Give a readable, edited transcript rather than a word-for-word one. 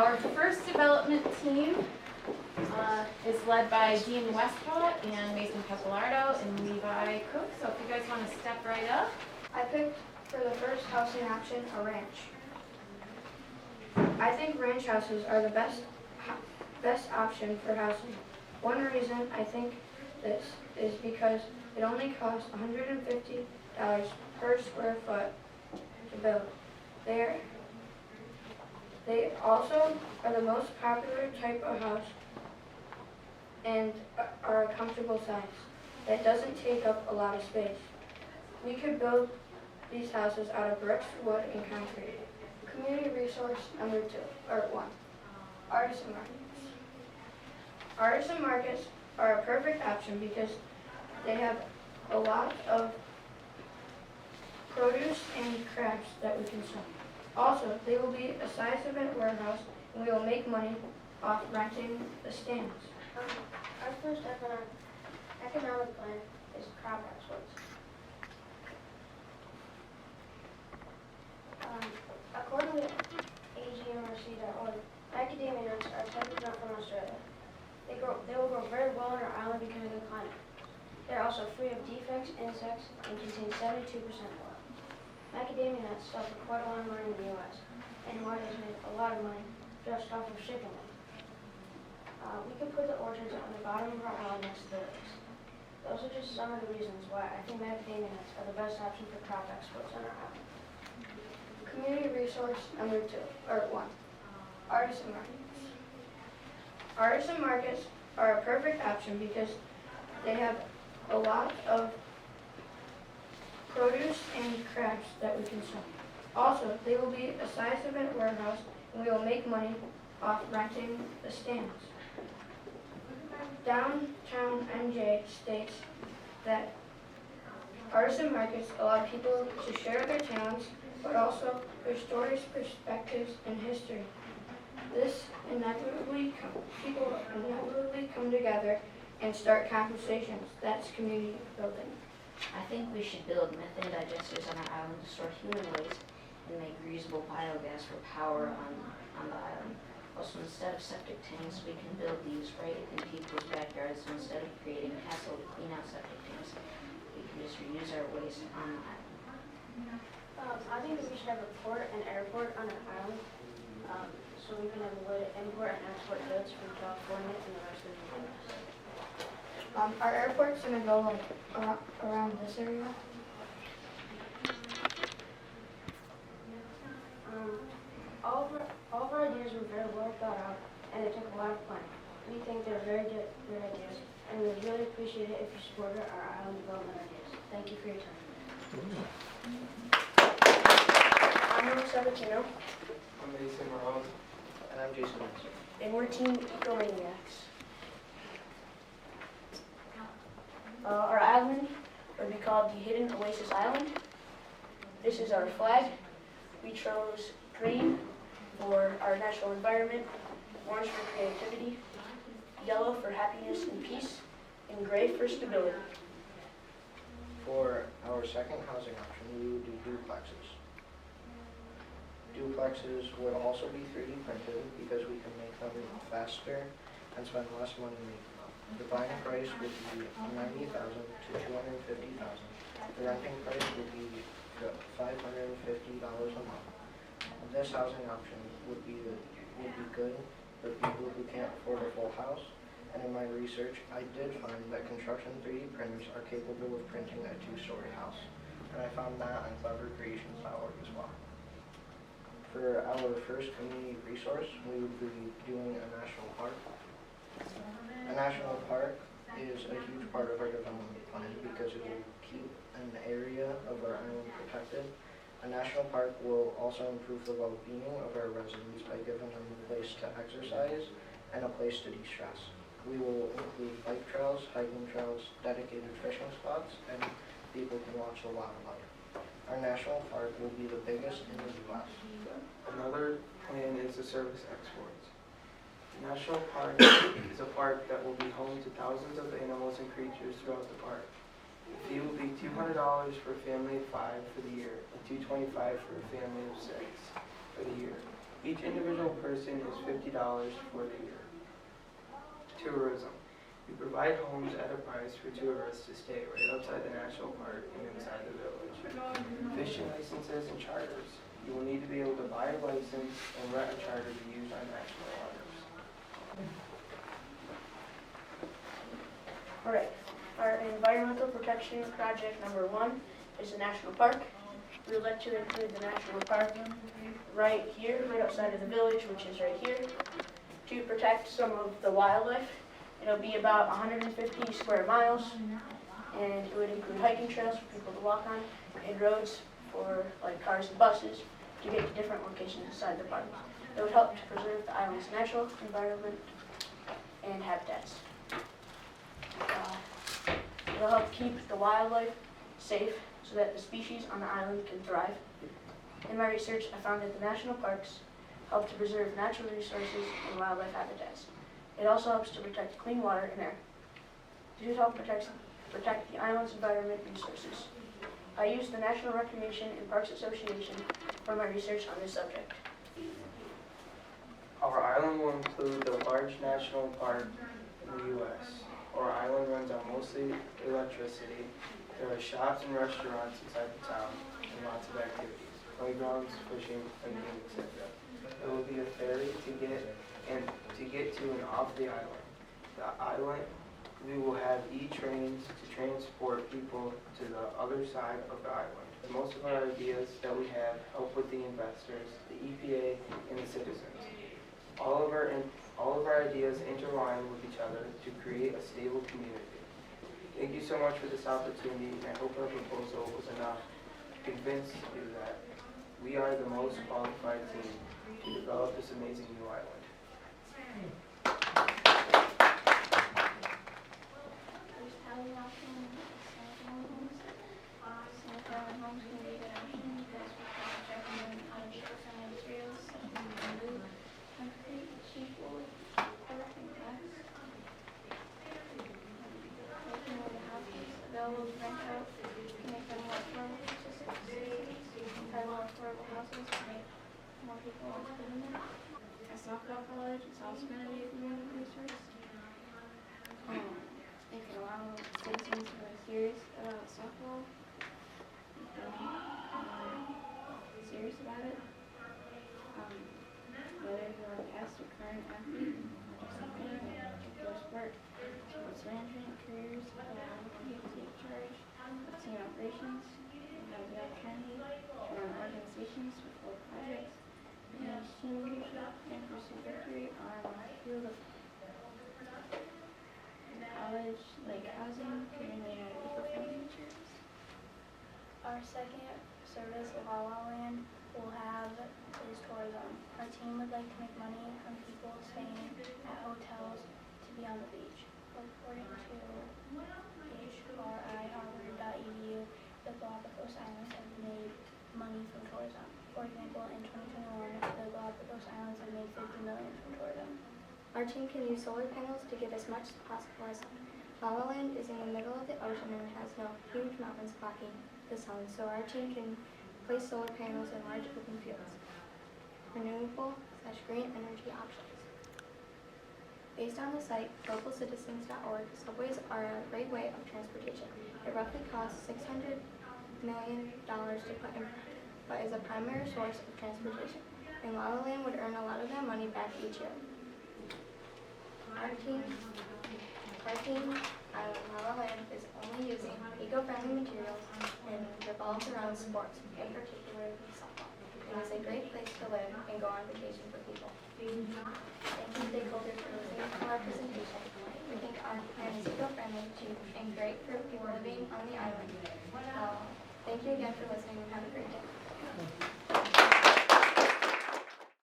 Our first development team is led by Dean Westcott and Mason Capillardo and Levi Cook. So if you guys want to step right up. I picked for the first housing option a ranch. I think ranch houses are the best option for housing. One reason I think this is because it only costs $150 per square foot to build. They also are the most popular type of house and are a comfortable size that doesn't take up a lot of space. We could build these houses out of bricks, wood, and concrete. Community resource number 1, artisan markets. Artisan markets are a perfect option because they have a lot of produce and crafts that we can sell. Also, they will be a size event warehouse, and we will make money off renting the stands. Our first economic plan is crop exports. According to agmrc.org, macadamia nuts are a type of nut from Australia. They will grow very well on our island because of the climate. They are also free of defects, insects, and contain 72% oil. Macadamia nuts sell for quite a lot of money in the U.S., and Hawaii has made a lot of money just off of shipping them. We can put the orchards on the bottom of our island next to the lakes. Those are just some of the reasons why I think macadamia nuts are the best option for crop exports on our island. Community resource number 1, artisan markets. Artisan markets are a perfect option because they have a lot of produce and crafts that we can sell. Also, they will be a size event warehouse, and we will make money off renting the stands. Downtown NJ states that artisan markets allow people to share their talents, but also their stories, perspectives, and history. People inevitably come together and start conversations. That's community building. I think we should build methane digesters on our island to store human waste and make reusable biogas for power on the island. Also, instead of septic tanks, we can build these right in people's backyards. So instead of creating hassle to clean out septic tanks, we can just reuse our waste on the island. I think that we should have a port and airport on our island, so we can have a way to import and export goods from California and the rest of the U.S. Our airport's gonna go like around this area. All of our ideas were very well thought out, and it took a lot of planning. We think they're very good ideas, and we would really appreciate it if you supported our island development ideas. Thank you for your time. I'm Rose Sabatino, I'm Mason Morales. and I'm Jason Mason. And we're Team Ecomaniacs. Our island would be called the Hidden Oasis Island. This is our flag. We chose green for our natural environment, orange for creativity, yellow for happiness and peace, and gray for stability. For our second housing option, we would do duplexes. Duplexes would also be 3D printed because we can make them faster and spend less money making them. The buying price would be $90,000 to $250,000. The renting price would be $550 a month. This housing option would be good for people who can't afford a full house. And in my research, I did find that construction 3D printers are capable of printing a 2-story house. And I found that on clevercreations.org as well. For our first community resource, we would be doing a national park. A national park is a huge part of our development plan because it will keep an area of our island protected. A national park will also improve the well-being of our residents by giving them a place to exercise and a place to de-stress. We will include bike trails, hiking trails, dedicated fishing spots, and people can watch the wildlife. Our national park will be the biggest in the U.S. Another plan is the service exports. The National Park is a park that will be home to thousands of animals and creatures throughout the park. The fee will be $200 for a family of 5 for the year and $225 for a family of 6 for the year. Each individual person is $50 for the year. Tourism. We provide homes at a price for tourists to stay right outside the national park and inside the village. Fishing licenses and charters. You will need to be able to buy a license and rent a charter to use on national waters. Alright, our environmental protection project number 1 is the national park. We would like to include the national park right here, right outside of the village, which is right here, to protect some of the wildlife. It'll be about 150 square miles, and it would include hiking trails for people to walk on, and roads for like cars and buses to get to different locations inside the park. It would help to preserve the island's natural environment and habitats. It'll help keep the wildlife safe so that the species on the island can thrive. In my research, I found that the national parks help to preserve natural resources and wildlife habitats. It also helps to protect clean water and air. It should help protect the island's environment resources. I used the National Recreation and Parks Association for my research on this subject. Our island will include the large national park in the U.S. Our island runs on mostly electricity. There are shops and restaurants inside the town and lots of activities, playgrounds, fishing, hiking, etc. There will be a ferry to get to and off the island. We will have e-trains to transport people to the other side of the island. Most of our ideas that we have help with the investors, the EPA, and the citizens. All of our ideas interline with each other to create a stable community. Thank you so much for this opportunity, and I hope our proposal was enough to convince you that we are the most qualified team to develop this amazing new island. Available to rent out, to make them more affordable to citizens, have more affordable houses, to make more people want to live in there. A softball college is also going to be a community resource. It can allow citizens who are serious about softball, serious about it, whether you are a past or current athlete, or just something, particular sport, sports management, careers, take charge of team operations, have the opportunity to run organizations with full projects, manage team leadership, and pursue victory on the field of college, like housing, community, and eco-friendly materials. Our second service, La La Land, will have is tourism. Our team would like to make money from people staying at hotels to be on the beach. According to HRI.Harvard.edu, the Galapagos Islands have made money from tourism. For example, in 2021, the Galapagos Islands have made $50 million from tourism. Our team can use solar panels to get as much as possible as sun. La La Land is in the middle of the ocean and has no huge mountains blocking the sun, so our team can place solar panels in large open fields. Renewable/green energy options. Based on the site, localcitizens.org, subways are a great way of transportation. It roughly costs $600 million to put in, but is a primary source of transportation, and La La Land would earn a lot of that money back each year. Our team on La La Land is only using eco-friendly materials and revolves around sports, in particular softball. It is a great place to live and go on vacation for people. Thank you, stakeholders, for listening to our presentation. We think our plan is eco-friendly, cheap, and great for people living on the island. Thank you again for listening and have a great day.